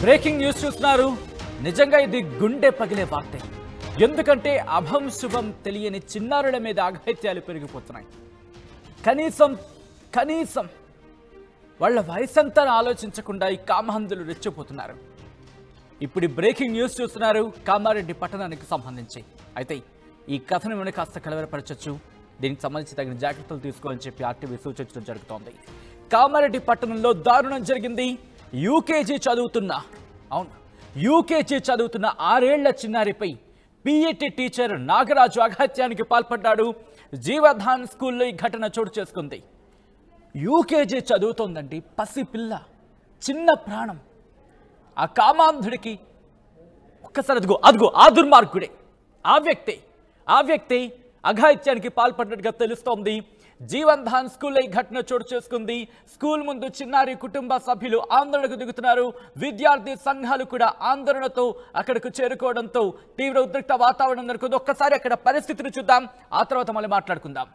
Breaking news చూస్తున్నారు. నిజంగా ఇది గుండె పగిలే వార్తే. ఎందుకంటే అభం శుభం తెలియని చిన్నారుల మీద అఘాయిత్యాలు పెరిగిపోతున్నాయి. కనీసం వాళ్ళ వయసంతా ఆలోచించకుండా ఈ కామహందులు రెచ్చిపోతున్నారు. ఇప్పుడు బ్రేకింగ్ న్యూస్ చూస్తున్నారు కామారెడ్డి పట్టణానికి సంబంధించి. అయితే ఈ కథను మనం కాస్త కలవరపరచచ్చు. దీనికి సంబంధించి తగిన జాగ్రత్తలు తీసుకోవాలని చెప్పి ఆర్టీవీ సూచించడం జరుగుతోంది. కామారెడ్డి పట్టణంలో దారుణం జరిగింది. యూకేజీ చదువుతున్న 6 ఏళ్ల చిన్నారిపై పీఈటీ టీచర్ నాగరాజు అఘాత్యానికి పాల్పడ్డాడు. జీవధాన్ స్కూల్లో ఈ ఘటన చోటు చేసుకుంది. యూకేజీ చదువుతోందండి, పసిపిల్ల, చిన్న ప్రాణం. ఆ కామాంధుడికి ఒక్కసారి అదిగో ఆ దుర్మార్గుడే, ఆ వ్యక్తి అఘాయిత్యానికి పాల్పడినట్టుగా తెలుస్తోంది. జీవన్ధాన్ స్కూల్లో ఈ ఘటన చోటు చేసుకుంది. స్కూల్ ముందు చిన్నారి కుటుంబ సభ్యులు ఆందోళనకు దిగుతున్నారు. విద్యార్థి సంఘాలు కూడా ఆందోళనతో అక్కడకు చేరుకోవడంతో తీవ్ర ఉద్రిక్త వాతావరణం నెలకొంది. ఒక్కసారి అక్కడ పరిస్థితిని చూద్దాం, ఆ తర్వాత మళ్ళీ మాట్లాడుకుందాం.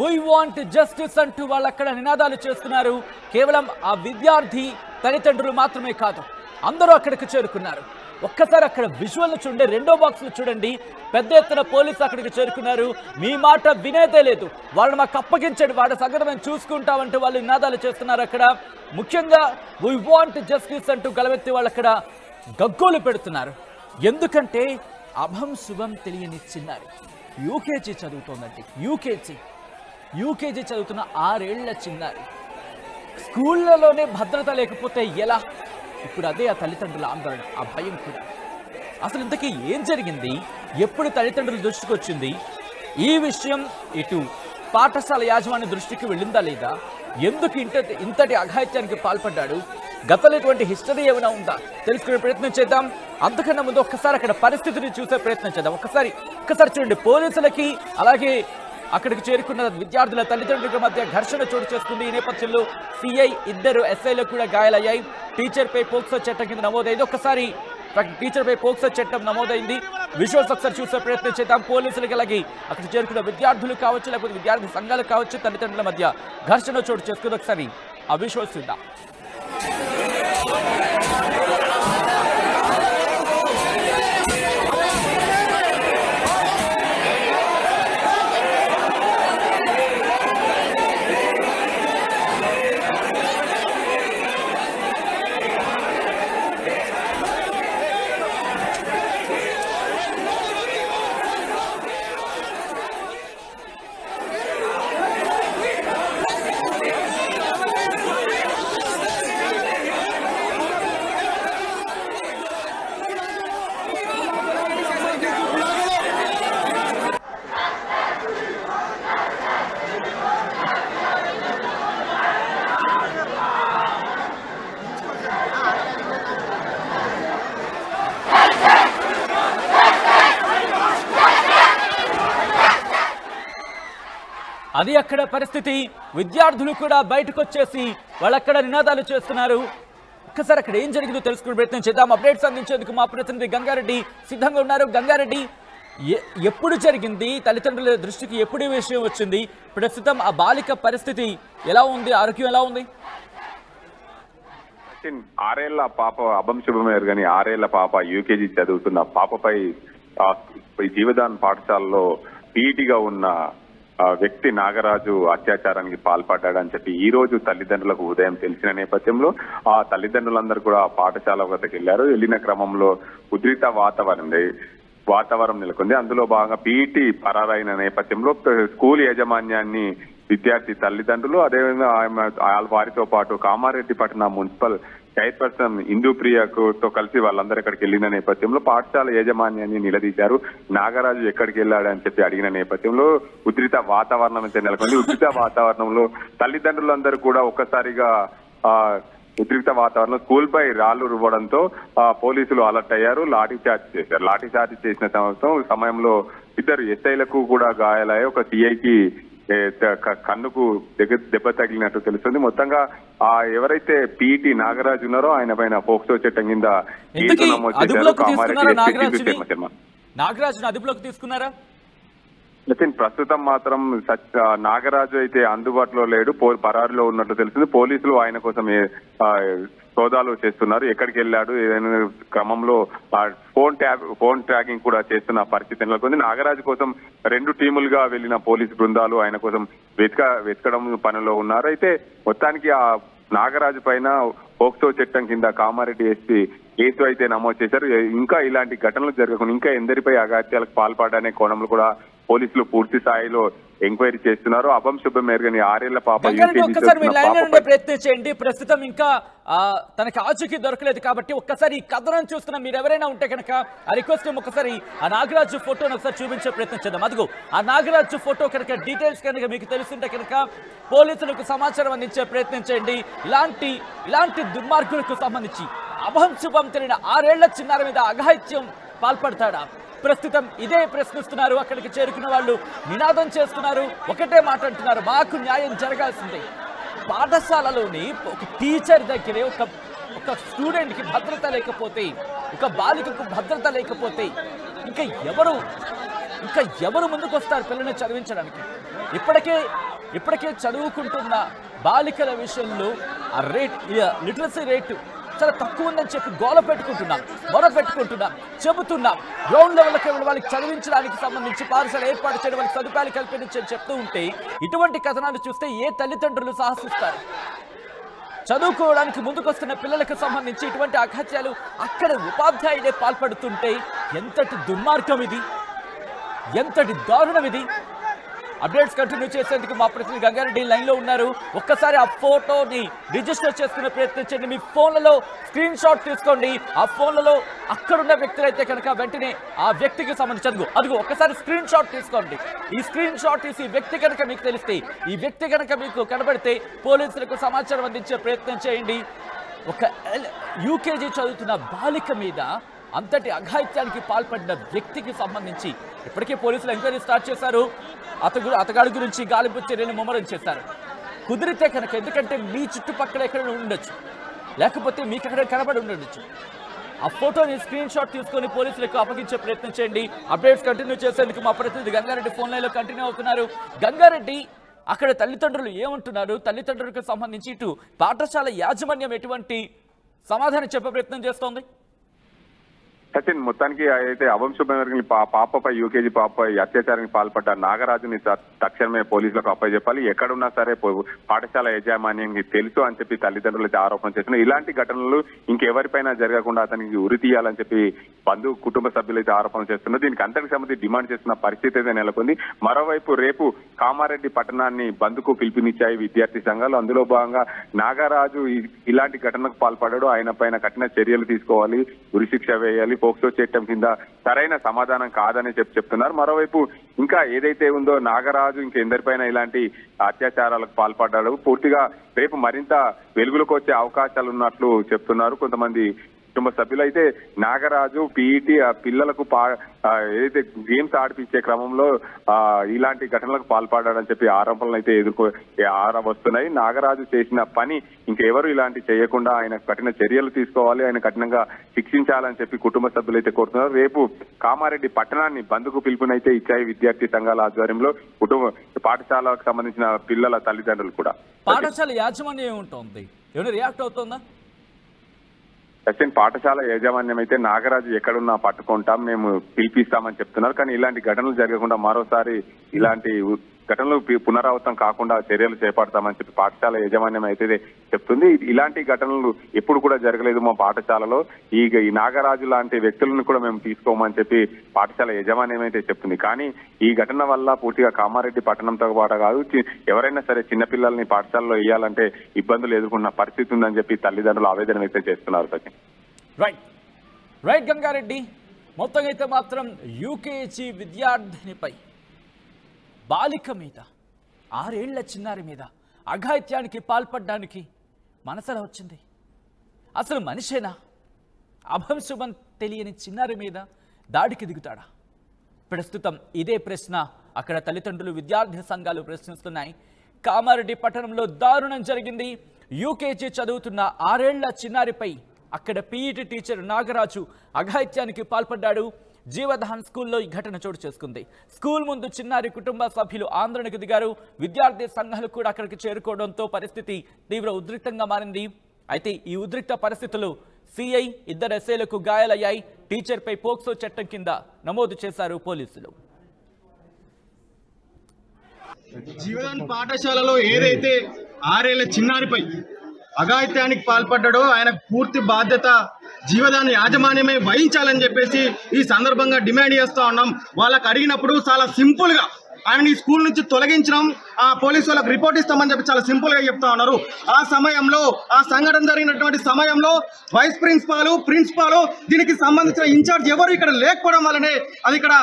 We want justice అంటూ వాళ్ళు అక్కడ నినాదాలు చేస్తున్నారు. కేవలం ఆ విద్యార్థి తల్లిదండ్రులు మాత్రమే కాదు, అందరూ అక్కడికి చేరుకున్నారు. ఒక్కసారి అక్కడ విజువల్ చూడండి, రెండో బాక్స్ చూడండి, పెద్ద ఎత్తున పోలీసులు అక్కడికి చేరుకున్నారు. మీ మాట వినేదే లేదు, వాళ్ళు మాకు అప్పగించండి, వాడి సంగతి మేము చూసుకుంటామంటూ వాళ్ళు నినాదాలు చేస్తున్నారు. అక్కడ ముఖ్యంగా we want justice అంటూ గలవెత్తి వాళ్ళు అక్కడ గగ్గోలు పెడుతున్నారు. ఎందుకంటే అభం శుభం తెలియని చిన్నారి యూకేజీ చదువుతోందండి. యూకేజీ చదువుతున్న 6 ఏళ్ల చిన్నారి. స్కూళ్ళలోనే భద్రత లేకపోతే ఎలా? ఇప్పుడు అదే ఆ తల్లిదండ్రుల ఆందోళన, ఆ భయం కూడా. అసలు ఇంతకీ ఏం జరిగింది? ఎప్పుడు తల్లిదండ్రుల దృష్టికి వచ్చింది ఈ విషయం? ఇటు పాఠశాల యాజమాన్య దృష్టికి వెళ్ళిందా లేదా? ఎందుకు ఇంతటి అఘాయిత్యానికి పాల్పడ్డాడు? గతంలో ఇటువంటి హిస్టరీ ఏమైనా ఉందా తెలుసుకునే ప్రయత్నం చేద్దాం. అంతకన్నా ముందు ఒక్కసారి అక్కడ పరిస్థితిని చూసే ప్రయత్నం చేద్దాం. ఒక్కసారి చూడండి, పోలీసులకి అలాగే అక్కడికి చేరుకున్న విద్యార్థుల తల్లిదండ్రుల మధ్య ఘర్షణ చోటు చేసుకుంది. ఈ నేపథ్యంలో సిఐ, 2 ఎస్ఐలకు కూడా గాయాలయ్యాయి. టీచర్పై పోక్సో చట్టం కింద నమోదైంది. ఒక్కసారి టీచర్పై పోక్సో చట్టం నమోదైంది. విజువల్స్ ఒకసారి చూసే ప్రయత్నం చేద్దాం. పోలీసులకి అలాగే అక్కడ చేరుకున్న విద్యార్థులు కావచ్చు, లేకపోతే విద్యార్థి సంఘాలు కావచ్చు, తల్లిదండ్రుల మధ్య ఘర్షణ చోటు చేసుకుంది. ఒకసారి ఆ విజువల్స్ చూద్దాం. అది అక్కడ పరిస్థితి. విద్యార్థులు కూడా బయటకు వచ్చేసి వాళ్ళక్కడ నినాదాలు చేస్తున్నారు. ఒక్కసారి అక్కడ ఏం జరిగిందో తెలుసుకునే ప్రయత్నం చేద్దాం. అప్డేట్స్ అందించేందుకు మా ప్రతినిధి గంగారెడ్డి సిద్ధంగా ఉన్నారు. గంగారెడ్డి, ఎప్పుడు జరిగింది? తల్లిదండ్రుల దృష్టికి ఎప్పుడు ఈ విషయం వచ్చింది? ప్రస్తుతం ఆ బాలిక పరిస్థితి ఎలా ఉంది? ఆరోగ్యం ఎలా ఉంది? 6 ఏళ్ల పాప అభం శుభమేరు కానీ 6 ఏళ్ల పాప యూకేజీ చదువుతున్న పాపపై జీవదాన్ పాఠశాలలో పీఈటీగా ఉన్న వ్యక్తి నాగరాజు అత్యాచారానికి పాల్పడ్డాడని చెప్పి ఈ రోజు తల్లిదండ్రులకు ఉదయం తెలిసిన నేపథ్యంలో ఆ తల్లిదండ్రులందరూ కూడా పాఠశాల వద్దకు వెళ్లారు. వెళ్లిన క్రమంలో ఉద్రిక్త వాతావరణం నెలకొంది. అందులో భాగంగా పీఈటీ పరారైన నేపథ్యంలో స్కూల్ యాజమాన్యాన్ని విద్యార్థి తల్లిదండ్రులు, అదేవిధంగా వారితో పాటు కామారెడ్డి పట్టణ మున్సిపల్ చైర్పర్సన్ ఇందుప్రియతో కలిసి వాళ్ళందరూ ఎక్కడికి వెళ్లిన నేపథ్యంలో పాఠశాల యాజమాన్యాన్ని నిలదీశారు. నాగరాజు ఎక్కడికి వెళ్ళాడని చెప్పి అడిగిన నేపథ్యంలో ఉద్రిక్త వాతావరణం అయితే నెలకొంది. ఉద్రిక్త వాతావరణంలో తల్లిదండ్రులందరూ కూడా ఒక్కసారిగా ఉద్రిక్త వాతావరణంలో స్కూల్ పై రాళ్లు రువ్వడంతో పోలీసులు అలర్ట్ అయ్యారు, లాఠీ చార్జ్ చేశారు. లాఠీ చార్జ్ చేసిన సమయంలో ఇద్దరు ఎస్ఐలకు కూడా గాయాలయ్యాయి. ఒక సిఐకి కన్నుకు దెబ్బ తగిలినట్టు తెలుస్తుంది. మొత్తంగా ఎవరైతే పిటి నాగరాజు ఉన్నారో ఆయన పైన పోక్సో చట్టం కింద కేసు నమోదు చేశారు. కామారెడ్డి నాగరాజును అదుపులోకి తీసుకున్నారా? ప్రస్తుతం మాత్రం నాగరాజు అయితే అందుబాటులో లేడు, పరారులో ఉన్నట్లు తెలిసింది. పోలీసులు ఆయన కోసం సోదాలు చేస్తున్నారు. ఎక్కడికి వెళ్ళాడు ఏదైనా క్రమంలో ఫోన్ ట్రాకింగ్ కూడా చేస్తున్న పరిస్థితి నెలకొంది. నాగరాజు కోసం 2 టీములుగా వెళ్లిన పోలీసు బృందాలు ఆయన కోసం వెతకడం పనిలో ఉన్నారు. అయితే మొత్తానికి ఆ నాగరాజు పైన పోక్సో చట్టం కింద కామారెడ్డి ఎస్పీ కేసు అయితే నమోదు చేశారు. ఇంకా ఇలాంటి ఘటనలు జరగకుండా ఇంకా ఎందరిపై అఘాత్యాలకు పాల్పడనే కోణంలో కూడా పోలీసులు పూర్తి స్థాయిలో ఎంక్వైరీ చేస్తున్నారు. అభం శుభం ఎరగని 6 ఏళ్ల పాప ప్రయత్నించండి. ప్రస్తుతం ఇంకా తనకి ఆచూకీ దొరకలేదు కాబట్టి ఒక్కసారి ఈ కథనం చూస్తున్న మీరు ఎవరైనా ఉంటే కనుక ఆ రిక్వెస్ట్ ఒకసారి ఆ నాగరాజు ఫోటోను ఒకసారి చూపించే ప్రయత్నం చేద్దాం. అదిగో ఆ నాగరాజు ఫోటో కనుక డీటెయిల్స్ కనుక మీకు తెలుస్తుంటే కనుక పోలీసులకు సమాచారం అందించే ప్రయత్నం చేయండి. ఇలాంటి దుర్మార్గులకు సంబంధించి అభం శుభం తెలియని 6 ఏళ్ల చిన్నారి మీద అఘాయిత్యం పాల్పడతాడా? ప్రస్తుతం ఇదే ప్రశ్నిస్తున్నారు. అక్కడికి చేరుకున్న వాళ్ళు నినాదం చేస్తున్నారు, ఒకటే మాట అంటున్నారు, మాకు న్యాయం జరగాల్సిందే. పాఠశాలలోని ఒక టీచర్ దగ్గరే ఒక స్టూడెంట్ కి భద్రత లేకపోతే, ఒక బాలికకు భద్రత లేకపోతే ఇంకా ఎవరు ముందుకు వస్తారు పిల్లల్ని చదివించడానికి? ఇప్పటికే చదువుకుంటున్న బాలికల విషయంలో ఆ లిటరసీ రేటు చాలా తక్కువ ఉందని చెప్పి గోల పెట్టుకుంటున్నాం, చెబుతున్నాం. గ్రౌండ్ లెవెల్కి వాళ్ళకి చదివించడానికి సంబంధించి పాఠశాల ఏర్పాటు చేయడం, వాళ్ళకి సదుపాయాలు కల్పించని చెప్తూ ఉంటే ఇటువంటి కథనాలు చూస్తే ఏ తల్లిదండ్రులు సాహసిస్తారు? చదువుకోవడానికి ముందుకొస్తున్న పిల్లలకు సంబంధించి ఇటువంటి అఘాత్యాలు అక్కడ ఉపాధ్యాయుడే పాల్పడుతుంటే ఎంతటి దుర్మార్గం ఇది, ఎంతటి దారుణం ఇది? అప్డేట్స్ కంటిన్యూ చేసేందుకు మా ప్రతినిధి గంగారెడ్డి లైన్ లో ఉన్నారు. ఒక్కసారి ఆ ఫోటోని రిజిస్టర్ చేసుకునే ప్రయత్నించండి. మీ ఫోన్లలో స్క్రీన్ షాట్ తీసుకోండి. ఆ ఫోన్లలో అక్కడున్న వ్యక్తులైతే కనుక వెంటనే ఆ వ్యక్తికి సంబంధించి అదిగో ఒక్కసారి స్క్రీన్ షాట్ తీసుకోండి. ఈ స్క్రీన్ షాట్ తీసి వ్యక్తి కనుక మీకు తెలిస్తే, ఈ వ్యక్తి కనుక మీకు కనబడితే పోలీసులకు సమాచారం అందించే ప్రయత్నం చేయండి. ఒక యూకేజీ చదువుతున్న బాలిక మీద అంతటి అఘాయిత్యానికి పాల్పడిన వ్యక్తికి సంబంధించి ఇప్పటికే పోలీసులు ఎంక్వైరీ స్టార్ట్ చేశారు. అతగాడి గురించి గాలింపు చర్యలు ముమ్మరం చేశారు. కుదిరితే కనుక, ఎందుకంటే మీ చుట్టుపక్కల ఎక్కడ ఉండొచ్చు, లేకపోతే మీకు ఎక్కడ కనబడి ఉండొచ్చు, ఆ ఫోటోని స్క్రీన్ షాట్ తీసుకొని పోలీసులకు అప్పగించే ప్రయత్నం చేయండి. అప్డేట్స్ కంటిన్యూ చేసేందుకు మా ప్రతినిధి గంగారెడ్డి ఫోన్ లైన్లో కంటిన్యూ అవుతున్నారు. గంగారెడ్డి, అక్కడ తల్లిదండ్రులు ఏమంటున్నారు? తల్లిదండ్రులకు సంబంధించి ఇటు పాఠశాల యాజమాన్యం ఎటువంటి సమాధానం చెప్పే ప్రయత్నం చేస్తోంది? సచిన్, మొత్తానికి అయితే అభం శుభం ఎరగని పాపపై యూకేజీ పాపపై అత్యాచారానికి పాల్పడ్డ నాగరాజుని తక్షణమే పోలీసులకు అప్పచెప్పాలి. ఎక్కడున్నా సరే పాఠశాల యాజమాన్యానికి తెలుసు అని చెప్పి తల్లిదండ్రులు అయితే ఆరోపణ చేస్తున్నారు. ఇలాంటి ఘటనలు ఇంకెవరిపైనా జరగకుండా అతనికి ఉరి తీయాలని చెప్పి కుటుంబ సభ్యులు అయితే ఆరోపణ చేస్తున్నారు. దీనికి అంతటికి సంబంధించి డిమాండ్ చేస్తున్న పరిస్థితి అయితే నెలకొంది. మరోవైపు రేపు కామారెడ్డి పట్టణాన్ని బంద్కు పిలుపునిచ్చాయి విద్యార్థి సంఘాలు. అందులో భాగంగా నాగరాజు ఇలాంటి ఘటనకు పాల్పడ్డాడు, ఆయన పైన కఠిన చర్యలు తీసుకోవాలి, ఉరిశిక్ష వేయాలి, పోక్సో చట్టం కింద సరైన సమాధానం కాదని చెప్తున్నారు. మరోవైపు ఇంకా ఏదైతే ఉందో నాగరాజు ఇంకెందరిపైన ఇలాంటి అత్యాచారాలకు పాల్పడ్డాడు, పూర్తిగా రేపు మరింత వెలుగులోకి వచ్చే అవకాశాలు ఉన్నట్లు చెప్తున్నారు కొంతమంది కుటుంబ సభ్యులు. అయితే నాగరాజు పీఈటీ పిల్లలకు ఏదైతే గేమ్స్ ఆడిపించే క్రమంలో ఇలాంటి ఘటనలకు పాల్పడ్డాడని చెప్పి ఆరోపణలు అయితే వస్తున్నాయి. నాగరాజు చేసిన పని ఇంకెవరు ఇలాంటి చేయకుండా ఆయన కఠిన చర్యలు తీసుకోవాలి, ఆయన కఠినంగా శిక్షించాలని చెప్పి కుటుంబ సభ్యులు అయితే కోరుతున్నారు. రేపు కామారెడ్డి పట్టణాన్ని బంద్కు పిలుపునైతే ఇచ్చాయి విద్యార్థి సంఘాల ఆధ్వర్యంలో పాఠశాలకు సంబంధించిన పిల్లల తల్లిదండ్రులు కూడా. పాఠశాల యాజమాన్యం ఏముంటుంది, ఏమైనా రియాక్ట్ అవుతుందా? సచిన్, పాఠశాల యాజమాన్యం అయితే నాగరాజు ఎక్కడున్నా పట్టుకుంటాం, మేము పిలిపిస్తామని చెప్తున్నారు. కానీ ఇలాంటి ఘటనలు జరగకుండా మరోసారి ఇలాంటి ఘటనలు పునరావృతం కాకుండా చర్యలు చేపడతామని చెప్పి పాఠశాల యాజమాన్యం అయితే చెప్తుంది. ఇలాంటి ఘటనలు ఎప్పుడు కూడా జరగలేదు మా పాఠశాలలో. ఈ నాగరాజు లాంటి వ్యక్తులను కూడా మేము తీసుకోమని చెప్పి పాఠశాల యాజమాన్యం అయితే చెప్తుంది. కానీ ఈ ఘటన వల్ల పూర్తిగా కామారెడ్డి పట్టణంతో పాటు కాదు, ఎవరైనా సరే చిన్నపిల్లల్ని పాఠశాలలో వేయాలంటే ఇబ్బందులు ఎదుర్కొన్న పరిస్థితి ఉందని చెప్పి తల్లిదండ్రులు ఆవేదన వ్యక్తం చేస్తున్నారు. సచిన్. రైట్ గంగారెడ్డి, మొత్తం అయితే మాత్రం యూకేజీ విద్యార్థినిపై, బాలిక మీద, 6 ఏళ్ల చిన్నారి మీద అఘాయిత్యానికి పాల్పడడానికి మనసులో వచ్చింది. అసలు మనిషేనా? అభంశుభం తెలియని చిన్నారి మీద దాడికి దిగుతాడా? ప్రస్తుతం ఇదే ప్రశ్న అక్కడ తల్లిదండ్రులు, విద్యార్థి సంఘాలు ప్రశ్నిస్తున్నాయి. కామారెడ్డి పట్టణంలో దారుణం జరిగింది. యూకేజీ చదువుతున్న 6 ఏళ్ల చిన్నారిపై అక్కడ పీఈటీ టీచర్ నాగరాజు అఘాయిత్యానికి పాల్పడ్డాడు. జీవధాన్ స్కూల్లో ఈ ఘటన చోటు చేసుకుంది. స్కూల్ ముందు చిన్నారి కుటుంబ సభ్యులు ఆందోళనకు దిగారు. విద్యార్థి సంఘాలు కూడా అక్కడికి చేరుకోవడంతో పరిస్థితి తీవ్ర ఉద్రిక్తంగా మారింది. అయితే ఈ ఉద్రిక్త పరిస్థితులు సిఐ, 2 ఎస్ఐలకు గాయాలయ్యాయి. టీచర్పై పోక్సో చట్టం కింద నమోదు చేశారు పోలీసులు. జీవదాన్ పాఠశాలలో ఏదైతే 6 ఏళ్ల చిన్నారిపై అఘాయిత్యానికి పాల్పడ్డాడో ఆయన పూర్తి బాధ్యత జీవదాన్ యాజమాన్యమే వహించాలని చెప్పేసి ఈ సందర్భంగా డిమాండ్ చేస్తూ ఉన్నాం. వాళ్ళకి అడిగినప్పుడు చాలా సింపుల్గా ఆయన ఈ స్కూల్ నుంచి తొలగించడం, ఆ పోలీసు వాళ్ళకి రిపోర్ట్ ఇస్తామని చెప్పి చాలా సింపుల్ గా చెప్తా ఉన్నారు. ఆ సమయంలో, ఆ సంఘటన జరిగినటువంటి సమయంలో వైస్ ప్రిన్సిపాల్ దీనికి సంబంధించిన ఇన్ఛార్జ్ ఎవరు ఇక్కడ లేకపోవడం వల్లనే అది ఇక్కడ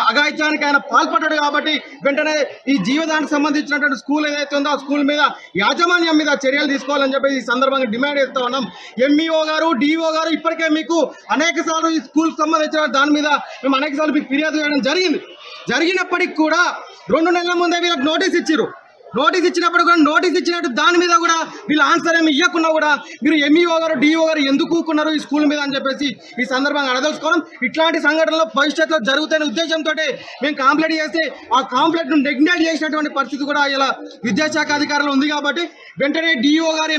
అఘాయిత్యానికి ఆయన పాల్పడ్డాడు. కాబట్టి వెంటనే ఈ జీవదానికి సంబంధించినటువంటి స్కూల్ ఏదైతే ఉందో ఆ స్కూల్ మీద, యాజమాన్యం మీద చర్యలు తీసుకోవాలని చెప్పి ఈ సందర్భంగా డిమాండ్ చేస్తా ఉన్నాం. ఎంఈఓ గారు, డిఓ గారు ఇప్పటికే మీకు అనేక సార్లు ఈ స్కూల్ సంబంధించిన దాని మీద మేము అనేక సార్లు మీకు ఫిర్యాదు చేయడం జరిగినప్పటికీ కూడా 2 నెలల ముందే వీళ్ళకి నోటీస్ ఇచ్చినప్పుడు కూడా నోటీస్ ఇచ్చినట్టు దాని మీద కూడా వీళ్ళు ఆన్సర్ ఏమి ఇవ్వకున్నా కూడా మీరు ఎంఈఓ గారు, డిఓ గారు ఎందుకు ఊరుకున్నారు ఈ స్కూల్ మీద అని చెప్పేసి ఈ సందర్భంగా అడదలుచుకోవడం. ఇట్లాంటి సంఘటనలు భవిష్యత్తులో జరుగుతున్న ఉద్దేశంతో మేము కాంప్లైంట్ చేస్తే ఆ కాంప్లైంట్ ను నెగ్లెక్ట్ చేసినటువంటి పరిస్థితి కూడా ఇలా విద్యాశాఖ అధికారులు ఉంది. కాబట్టి వెంటనే డిఓ గారు,